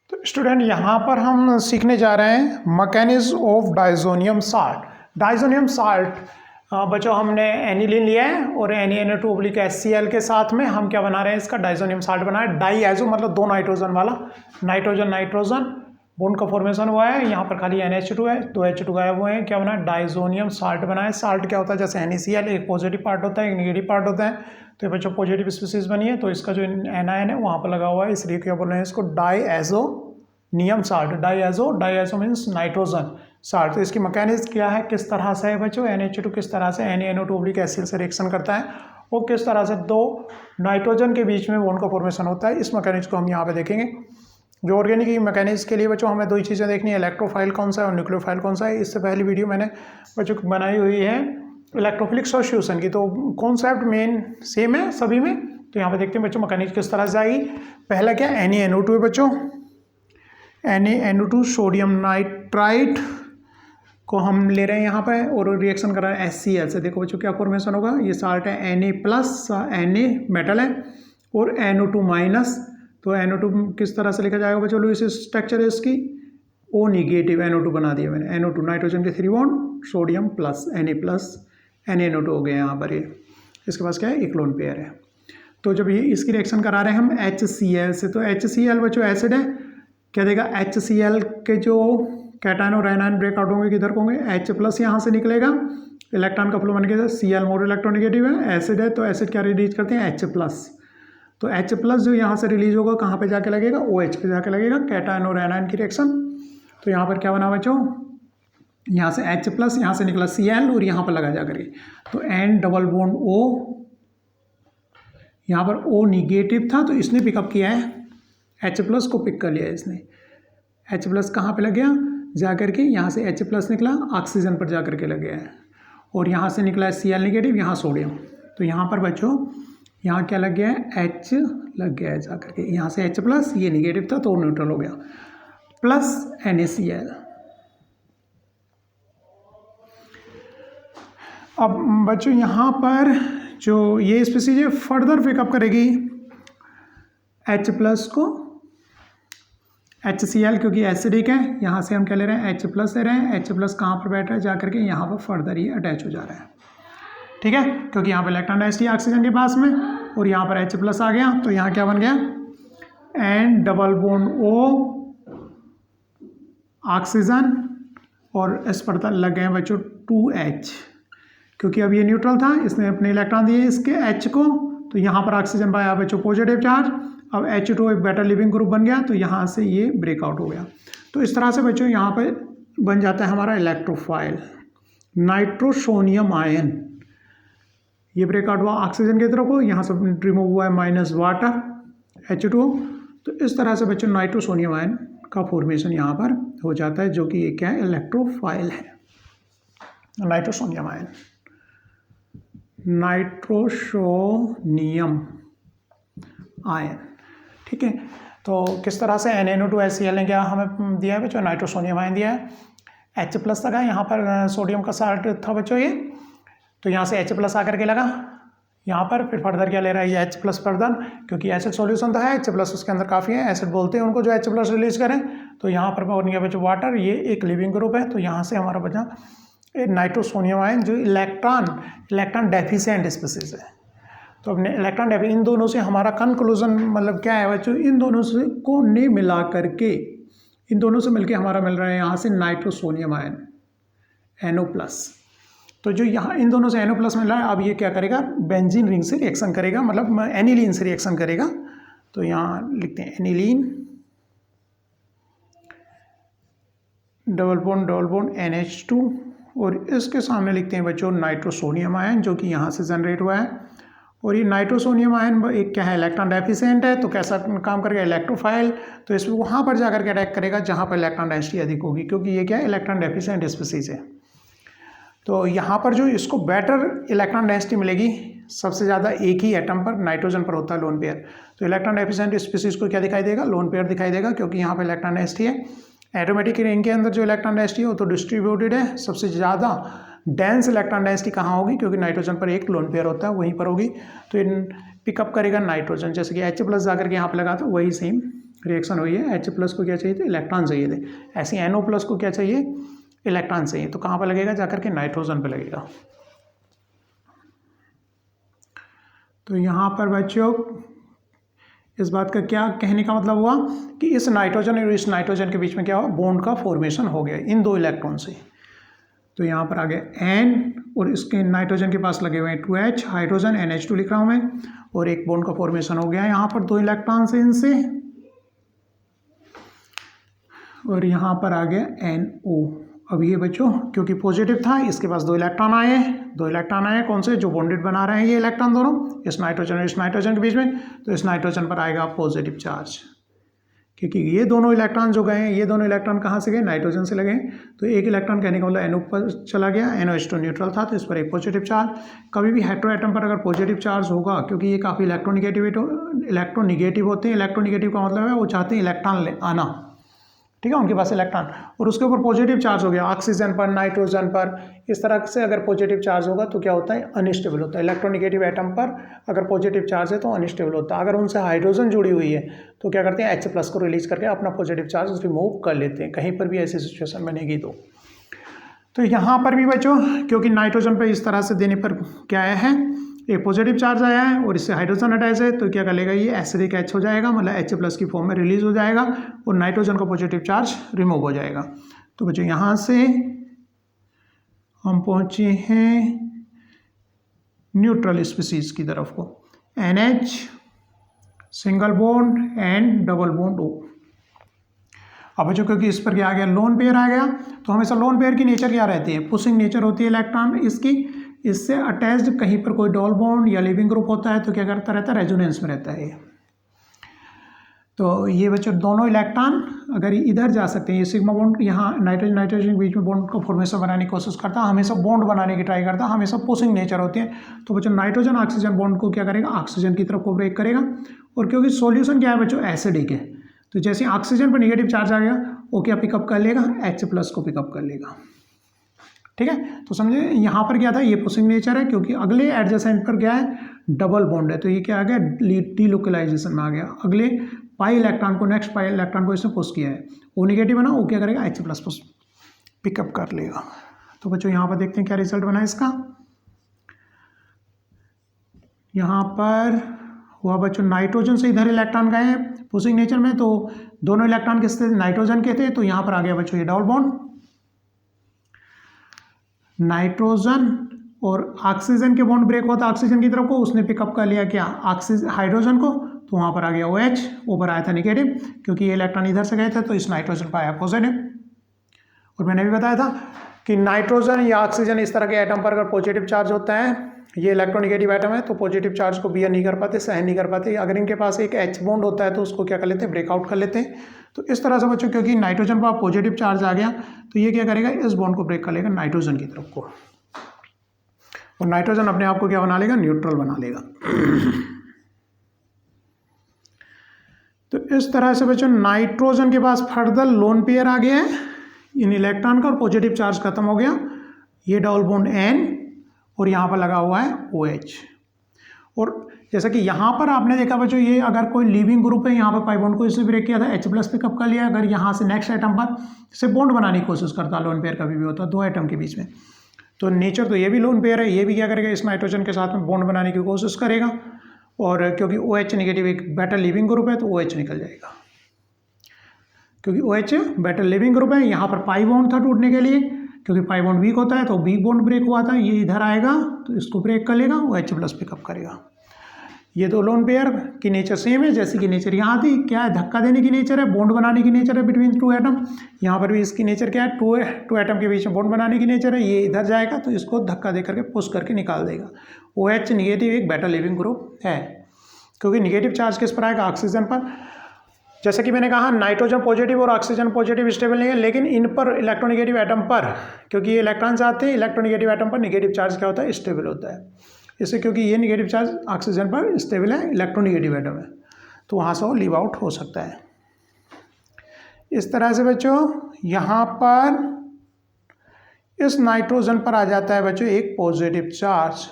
तो स्टूडेंट यहाँ पर हम सीखने जा रहे हैं mechanism of diazonium salt. Diazonium salt बच्चों हमने एनिलीन लिया है और NaNO2/HCl के साथ में हम क्या बना रहे हैं, इसका डाइजोनियम साल्ट बना है। डाईएजो मतलब दो नाइट्रोजन वाला, नाइट्रोजन नाइट्रोजन बॉन्ड का फॉर्मेशन हुआ है। यहाँ पर खाली NH2 है, दो H2 गायब हुए हैं, क्या बना है, डाइजोनियम साल्ट बना है। साल्ट क्या होता है, जैसे NaCl एक पॉजिटिव पार्ट होता है एक निगेटिव पार्ट होता है। तो ये बच्चों पॉजिटिव स्पीसीज बनी है, तो इसका जो एनायन है वहाँ पर लगा हुआ है, इसलिए क्या बोल रहे हैं इसको, diazonium salt. Diazo means nitrogen salt. तो इसकी मैकेनिज्म क्या है, किस तरह से है बच्चों, NH2 किस तरह से NaNO2/HCl से रिएक्शन करता है और किस तरह से दो नाइट्रोजन के बीच में बॉन्ड का फॉर्मेशन होता है, इस मैकेनिज्म को हम यहाँ पे देखेंगे। जो ऑर्गेनिक मैकेनिज्म के लिए बच्चों हमें दो ही चीज़ें देखनी है, इलेक्ट्रोफाइल कौन सा है और न्यूक्लियोफाइल कौन सा है। इससे पहली वीडियो मैंने बच्चों बनाई हुई है इलेक्ट्रोफिलिक सब्स्टिट्यूशन की, तो कॉन्सेप्ट मेन सेम है सभी में। तो यहाँ पे देखते हैं बच्चों मैकेनिज्म किस तरह से आएगी। पहला क्या, NaNO2 है बच्चों, NaNO2 सोडियम नाइट्राइट को हम ले रहे हैं यहाँ पे और रिएक्शन कर रहा है HCl से। देखो बच्चों क्या फॉर्मेशन होगा, ये साल्ट है Na मेटल है और NO2-। तो NO2 किस तरह से लिखा जाएगा बच्चों, लुईस स्ट्रक्चर है इसकी, O निगेटिव NO2 बना दिया मैंने, NO2 नाइट्रोजन के 3 बॉन्ड, सोडियम प्लस NaNO2 हो गया यहाँ पर। ये इसके पास क्या है, एक लोन पेयर है। तो जब ये इसकी रिएक्शन करा रहे हैं हम HCl से, तो HCl बच्चों एसिड है, क्या देगा, HCl के जो कैटायन और एनायन ब्रेकआउट होंगे किधर होंगे, H+ यहाँ से निकलेगा, इलेक्ट्रॉन का फ्लो बन गया, Cl मोर इलेक्ट्रोनेगेटिव है, एसिड है, तो एसिड क्या रिलीज करते हैं, H+। तो H+ जो यहाँ से रिलीज होगा कहाँ पे जाके लगेगा, OH पे जाके लगेगा, कैटायन और एनायन की रिएक्शन। तो यहाँ पर क्या बना बच्चों, यहाँ से H+, यहाँ से निकला Cl और यहाँ पर लगा जा करके, तो N डबल बॉन्ड O, यहाँ पर O निगेटिव था तो इसने पिकअप किया है, H+ को पिक कर लिया है इसने। H+ कहाँ पे लग गया, जा करके यहाँ से H+ निकला, ऑक्सीजन पर जा करके लग गया है, और यहाँ से निकला है Cl निगेटिव, यहाँ सोडियम। तो यहाँ पर बच्चों यहाँ क्या लग गया है, H लग गया है जा करके, यहाँ से H+, ये निगेटिव था तो न्यूट्रल हो गया, प्लस NaCl। अब बच्चों यहाँ पर जो ये स्पीसीज है फर्दर पिकअप करेगी H+ को, HCl क्योंकि एसिडिक है, यहाँ से हम क्या ले रहे हैं, H+ ले रहे हैं। H+ कहाँ पर बैठ रहा है, जा करके यहाँ पर फर्दर ये अटैच हो जा रहा है, ठीक है, क्योंकि यहाँ पर इलेक्ट्रॉन डेंसिटी ऑक्सीजन के पास में और यहाँ पर H+ आ गया, तो यहाँ क्या बन गया, N double bond O oxygen और इस पर लग गए बच्चों 2H, क्योंकि अब ये न्यूट्रल था, इसने अपने इलेक्ट्रॉन दिए इसके H को, तो यहाँ पर ऑक्सीजन पाया बच्चों पॉजिटिव चार्ज, अब H2 एक बेटर लिविंग ग्रुप बन गया, तो यहाँ से ये ब्रेकआउट हो गया। तो इस तरह से बच्चों यहाँ पर बन जाता है हमारा इलेक्ट्रोफाइल नाइट्रोसोनियम आयन। ये ब्रेकआउट हुआ ऑक्सीजन की तरफ को, यहाँ से रिमूव हुआ है माइनस वाटर H2। तो इस तरह से बच्चों नाइट्रोसोनियम आयन का फॉर्मेशन यहाँ पर हो जाता है, जो कि ये क्या है, इलेक्ट्रोफाइल है। नाइट्रोसोनियम आयन, नाइट्रोसोनियम आयन, ठीक है। तो किस तरह से NaNO2/HCl ने क्या हमें दिया है बच्चों, नाइट्रोसोनियम आयन दिया है। H+ लगा, यहाँ पर सोडियम का साल्ट था बच्चों ये, तो यहाँ से H+ आकर के लगा यहाँ पर, फिर फर्दर क्या ले रहा है ये H+ फर्दर, क्योंकि एसिड सॉल्यूशन तो है, H+ उसके अंदर काफ़ी है, एसिड बोलते हैं उनको जो H+ रिलीज करें। तो यहाँ पर बन गया बच्चों वाटर, ये एक लिविंग ग्रुप है, तो यहाँ से हमारा बचा नाइट्रोसोनियम आयन जो इलेक्ट्रॉन डेफिशिएंट स्पीसीज है। तो अपने इलेक्ट्रॉन डेफिशिएंट, इन दोनों से हमारा कंक्लूजन मतलब क्या है बच्चों, इन दोनों से को ने मिला करके, इन दोनों से मिलके हमारा मिल रहा है यहाँ से नाइट्रोसोनियम आयन NO+। तो जो यहाँ इन दोनों से NO+ मिल रहा है, अब ये क्या करेगा, बेंजीन रिंग से रिएक्शन करेगा, मतलब एनिलीन से रिएक्शन करेगा। तो यहाँ लिखते हैं एनिलीन डबल बॉन्ड NH2 और इसके सामने लिखते हैं बच्चों नाइट्रोसोनियम आयन, जो कि यहाँ से जनरेट हुआ है। और ये नाइट्रोसोनियम आयन एक क्या है, इलेक्ट्रॉन डेफिशिएंट है, तो कैसा काम करेगा, इलेक्ट्रोफाइल। तो इसमें वहाँ पर जाकर के अटैक करेगा जहाँ पर इलेक्ट्रॉन डेंसिटी अधिक होगी, क्योंकि ये क्या है, इलेक्ट्रॉन डेफिशिएंट स्पीसीज है। तो यहाँ पर जो इसको बेटर इलेक्ट्रॉन डेंसिटी मिलेगी, सबसे ज़्यादा एक ही एटम पर, नाइट्रोजन पर होता है लोन पेयर। तो इलेक्ट्रॉन डेफिशिएंट स्पीसीज को क्या दिखाई देगा, लोन पेयर दिखाई देगा, क्योंकि यहाँ पर इलेक्ट्रॉन डेंसिटी है। एरोमेटिक रिंग के अंदर जो इलेक्ट्रॉन डेंसिटी है वो तो डिस्ट्रीब्यूटेड है, सबसे ज़्यादा डेंस इलेक्ट्रॉन डेंसिटी कहाँ होगी, क्योंकि नाइट्रोजन पर एक लोन पेयर होता है, वहीं पर होगी। तो इन पिकअप करेगा नाइट्रोजन, जैसे कि H+ जाकर के यहाँ पर लगा, तो वही सेम रिएक्शन हुई है, H+ को क्या चाहिए थे, इलेक्ट्रॉन चाहिए थे। ऐसे NO+ को क्या चाहिए, इलेक्ट्रॉन चाहिए। तो कहाँ पर लगेगा, जाकर के नाइट्रोजन पे लगेगा। तो यहाँ पर बच्चों इस बात का क्या कहने का मतलब हुआ कि इस नाइट्रोजन और इस नाइट्रोजन के बीच में क्या हुआ, बॉन्ड का फॉर्मेशन हो गया इन 2 इलेक्ट्रॉन से। तो यहाँ पर आ गया N और इसके नाइट्रोजन के पास लगे हुए हैं 2H, हाइड्रोजन NH2 लिख रहा हूँ मैं, और एक बॉन्ड का फॉर्मेशन हो गया यहाँ पर 2 इलेक्ट्रॉन से इनसे, और यहाँ पर आ गया NO। अब ये बच्चों क्योंकि पॉजिटिव था, इसके पास 2 इलेक्ट्रॉन आए हैं, 2 इलेक्ट्रॉन आए हैं कौन से, जो बॉन्डेड बना रहे हैं ये इलेक्ट्रॉन दोनों, इस नाइट्रोजन और इस नाइट्रोजन के बीच में। तो इस नाइट्रोजन पर आएगा पॉजिटिव चार्ज, क्योंकि ये दोनों इलेक्ट्रॉन जो गए हैं, ये दोनों इलेक्ट्रॉन कहाँ से गए, नाइट्रोजन से लगे। तो एक इलेक्ट्रॉन कहने का मतलब NO पर चला गया, NOH2 न्यूट्रल था, तो इस पर एक पॉजिटिव चार्ज। कभी भी हेटेरो एटम पर अगर पॉजिटिव चार्ज होगा, क्योंकि ये काफ़ी इलेक्ट्रोनिगेटिव होते हैं, इलेक्ट्रोनिगेटिव का मतलब है वो चाहते हैं इलेक्ट्रॉन आना, ठीक है, उनके पास इलेक्ट्रॉन, और उसके ऊपर पॉजिटिव चार्ज हो गया, ऑक्सीजन पर, नाइट्रोजन पर, इस तरह से अगर पॉजिटिव चार्ज होगा तो क्या होता है, अनस्टेबल होता है। इलेक्ट्रोनिगेटिव एटम पर अगर पॉजिटिव चार्ज है तो अनस्टेबल होता है। अगर उनसे हाइड्रोजन जुड़ी हुई है तो क्या करते हैं, H+ को रिलीज करके अपना पॉजिटिव चार्ज रिमूव कर लेते हैं, कहीं पर भी ऐसी सिचुएशन बनेगी तो यहाँ पर भी बच्चों क्योंकि नाइट्रोजन पर इस तरह से देने पर क्या आया है, एक पॉजिटिव चार्ज आया है और इससे हाइड्रोजन अटैच है, तो क्या कर लेगा, ये एसिडिक H हो जाएगा, मतलब H+ की फॉर्म में रिलीज हो जाएगा और नाइट्रोजन का पॉजिटिव चार्ज रिमूव हो जाएगा। तो बच्चों यहाँ से हम पहुँचे हैं न्यूट्रल स्पीसीज की तरफ को, NH single bond and double bond O। अब बच्चों क्योंकि इस पर क्या आ गया, लोन पेयर आ गया, तो हमेशा लोन पेयर की नेचर क्या रहती है, पुशिंग नेचर होती है इलेक्ट्रॉन इसकी, इससे अटैच्ड कहीं पर कोई डबल बॉन्ड या लिविंग ग्रुप होता है तो क्या करता रहता है, रेजोनेंस में रहता है। तो ये बच्चों दोनों इलेक्ट्रॉन अगर इधर जा सकते हैं, ये सिग्मा बॉन्ड यहाँ नाइट्रोजन के बीच में बॉन्ड का फॉर्मेशन बनाने की कोशिश करता है, हमेशा बॉन्ड बनाने की ट्राई करता है, हमेशा पुशिंग नेचर होती है। तो बच्चों नाइट्रोजन ऑक्सीजन बॉन्ड को क्या करेगा, ऑक्सीजन की तरफ को ब्रेक करेगा, और क्योंकि सॉल्यूशन क्या है बच्चों, एसिडिक है, तो जैसे ऑक्सीजन पर निगेटिव चार्ज आ गया वो क्या पिकअप कर लेगा, H+ को पिकअप कर लेगा, ठीक है। तो समझे यहाँ पर क्या था, ये पुशिंग नेचर है, क्योंकि अगले एडजेसेंट पर क्या है, डबल बॉन्ड है, तो ये क्या आ गया, डीलोकलाइजेशन में आ गया। अगले पाई इलेक्ट्रॉन को, नेक्स्ट पाई इलेक्ट्रॉन को इसने पुश किया है, वो निगेटिव है ना, वो क्या करेगा, H+ पिकअप कर लेगा। तो बच्चों यहाँ पर देखते हैं क्या रिजल्ट बना इसका। यहाँ पर हुआ बच्चों, नाइट्रोजन से इधर इलेक्ट्रॉन गए हैं पुशिंग नेचर में, तो दोनों इलेक्ट्रॉन किससे, नाइट्रोजन के थे, तो यहाँ पर आ गया बच्चों ये डबल बॉन्ड, नाइट्रोजन और ऑक्सीजन के बॉन्ड ब्रेक हुआ था ऑक्सीजन की तरफ को, उसने पिकअप कर लिया क्या, हाइड्रोजन को, तो वहाँ पर आ गया OH, ऊपर आया था निगेटिव, क्योंकि ये इलेक्ट्रॉन इधर से गए थे, तो इस नाइट्रोजन पर आया पॉजिटिव। और मैंने भी बताया था कि नाइट्रोजन या ऑक्सीजन इस तरह के एटम पर अगर पॉजिटिव चार्ज होता है, ये इलेक्ट्रोनिगेटिव एटम है, तो पॉजिटिव चार्ज को बियर नहीं कर पाते, सहन नहीं कर पाते। अगर इनके पास एक H बॉन्ड होता है तो उसको क्या कर लेते हैं, ब्रेकआउट कर लेते हैं। तो इस तरह से बच्चों क्योंकि नाइट्रोजन पर पॉजिटिव चार्ज आ गया, तो ये क्या करेगा, इस बॉन्ड को ब्रेक कर लेगा नाइट्रोजन की तरफ को, और नाइट्रोजन अपने आप को क्या बना लेगा, न्यूट्रल बना लेगा। तो इस तरह से बच्चों नाइट्रोजन के पास फर्दर लोन पेयर आ गया है इन इलेक्ट्रॉन का, और पॉजिटिव चार्ज खत्म हो गया, ये डबल बॉन्ड N और यहाँ पर लगा हुआ है OH। और जैसा कि यहाँ पर आपने देखा बच्चों, ये अगर कोई लिविंग ग्रुप है, यहाँ पर पाई बॉन्ड को इससे ब्रेक किया था, H+ पिकअप कर लिया। अगर यहाँ से नेक्स्ट एटम पर से बॉन्ड बनाने की कोशिश करता है, लोन पेयर कभी भी होता है 2 एटम के बीच में, तो नेचर तो ये भी लोन पेयर है, ये भी क्या करेगा, इस नाइट्रोजन के साथ में बॉन्ड बनाने की कोशिश करेगा, और क्योंकि OH नेगेटिव एक बेटर लिविंग ग्रुप है तो OH निकल जाएगा, क्योंकि OH बेटर लिविंग ग्रुप है। यहाँ पर पाई बॉन्ड था टूटने के लिए, क्योंकि पाई बॉन्ड वीक होता है, तो वीक बॉन्ड ब्रेक हुआ था, ये इधर आएगा तो इसको ब्रेक कर लेगा, वो H+ पिकअप करेगा। ये दो लोन पेयर की नेचर सेम है, जैसी कि नेचर यहाँ थी, क्या है, धक्का देने की नेचर है, बॉन्ड बनाने की नेचर है बिटवीन 2 एटम। यहाँ पर भी इसकी नेचर क्या है, टू एटम के बीच में बॉन्ड बनाने की नेचर है। ये इधर जाएगा तो इसको धक्का दे करके पुश करके निकाल देगा। OH निगेटिव एक बेटर लिविंग ग्रुप है, क्योंकि निगेटिव चार्ज किस पर आएगा, ऑक्सीजन पर। जैसे कि मैंने कहा नाइट्रोजन पॉजिटिव और ऑक्सीजन पॉजिटिव स्टेबल नहीं है, लेकिन इन पर इलेक्ट्रोनिगेटिव एटम पर, क्योंकि ये इलेक्ट्रॉन्स आते हैं, इलेक्ट्रोनिगेटिव एटम पर निगेटिव चार्ज क्या होता है, स्टेबल होता है। इससे क्योंकि ये निगेटिव चार्ज ऑक्सीजन पर स्टेबल है, इलेक्ट्रोनिगेटिव एटम है, तो वहाँ से वो लीव आउट हो सकता है। इस तरह से बच्चों यहाँ पर इस नाइट्रोजन पर आ जाता है बच्चों एक positive charge,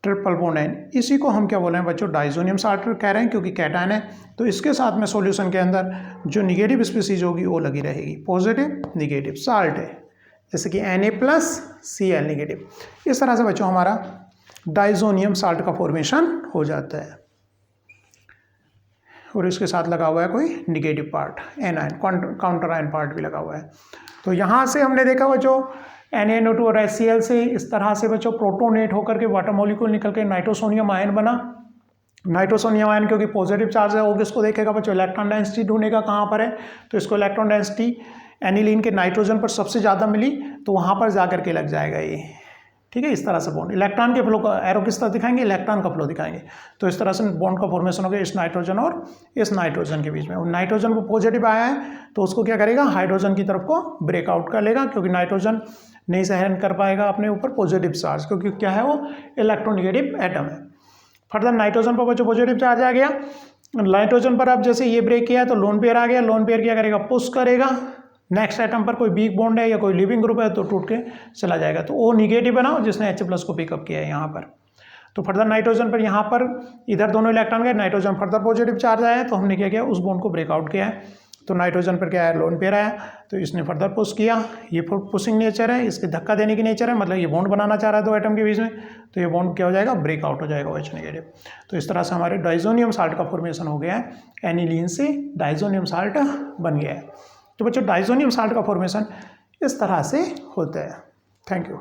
triple bond N, इसी को हम क्या बोल रहे हैं बच्चों, डाइजोनियम साल्ट कह रहे हैं क्योंकि कैटायन है। तो इसके साथ में सॉल्यूशन के अंदर जो निगेटिव स्पीसीज होगी वो लगी रहेगी, पॉजिटिव निगेटिव साल्ट है, जैसे कि Na+Cl निगेटिव। इस तरह से बच्चों हमारा डाइजोनियम साल्ट का फॉर्मेशन हो जाता है। और इसके साथ लगा हुआ है कोई negative part, anion, counter ion part भी लगा हुआ है। तो यहाँ से हमने देखा बच्चों NaNO2 और HCl से इस तरह से बच्चों प्रोटोनेट होकर के वाटर मॉलिक्यूल निकल के नाइट्रोसोनियम आयन बना। नाइट्रोसोनियम आयन क्योंकि पॉजिटिव चार्ज है, वो किसको देखेगा बच्चों, इलेक्ट्रॉन डेंसिटी ढूंढेगा कहाँ पर है, तो इसको इलेक्ट्रॉन डेंसिटी एनिलीन के नाइट्रोजन पर सबसे ज़्यादा मिली, तो वहाँ पर जा करके लग जाएगा ये, ठीक है। इस तरह से बॉन्ड, इलेक्ट्रॉन के फ्लो का एरो किस तरह दिखाएंगे, इलेक्ट्रॉन का फ्लो दिखाएंगे। तो इस तरह से बॉन्ड का फॉर्मेशन हो गया इस नाइट्रोजन और इस नाइट्रोजन के बीच में। और नाइट्रोजन को पॉजिटिव आया है तो उसको क्या करेगा, हाइड्रोजन की तरफ को ब्रेकआउट कर लेगा, क्योंकि नाइट्रोजन नहीं सहन कर पाएगा अपने ऊपर पॉजिटिव चार्ज, क्योंकि क्या है वो इलेक्ट्रोनिगेटिव एटम है। फर्दर नाइट्रोजन पर बच्चों पॉजिटिव चार्ज आ गया, नाइट्रोजन पर अब जैसे ये ब्रेक किया तो लोन पेयर आ गया, लोन पेयर क्या करेगा, पुश करेगा, नेक्स्ट एटम पर कोई वीक बॉन्ड है या कोई लिविंग ग्रुप है तो टूट के चला जाएगा। तो वो निगेटिव बनाओ जिसने H+ को पिकअप किया है यहाँ पर। तो फर्दर नाइट्रोजन पर यहाँ पर इधर दोनों इलेक्ट्रॉन गए, नाइट्रोजन फर्दर पॉजिटिव चार्ज आया तो हमने क्या किया, उस बॉन्ड को ब्रेकआउट किया है। तो नाइट्रोजन पर क्या है, लोन पेयर आया, तो इसने फर्दर पुश किया, ये पुशिंग नेचर है, इसके धक्का देने की नेचर है, मतलब ये बॉन्ड बनाना चाह रहा है दो एटम के बीच में, तो ये बॉन्ड क्या हो जाएगा, ब्रेकआउट हो जाएगा OH नेगेटिव। तो इस तरह से हमारे डाइजोनियम साल्ट का फॉर्मेशन हो गया है, एनिलीन से डाइजोनियम साल्ट बन गया है। तो बच्चों डाइजोनियम साल्ट का फॉर्मेशन इस तरह से होता है। Thank you.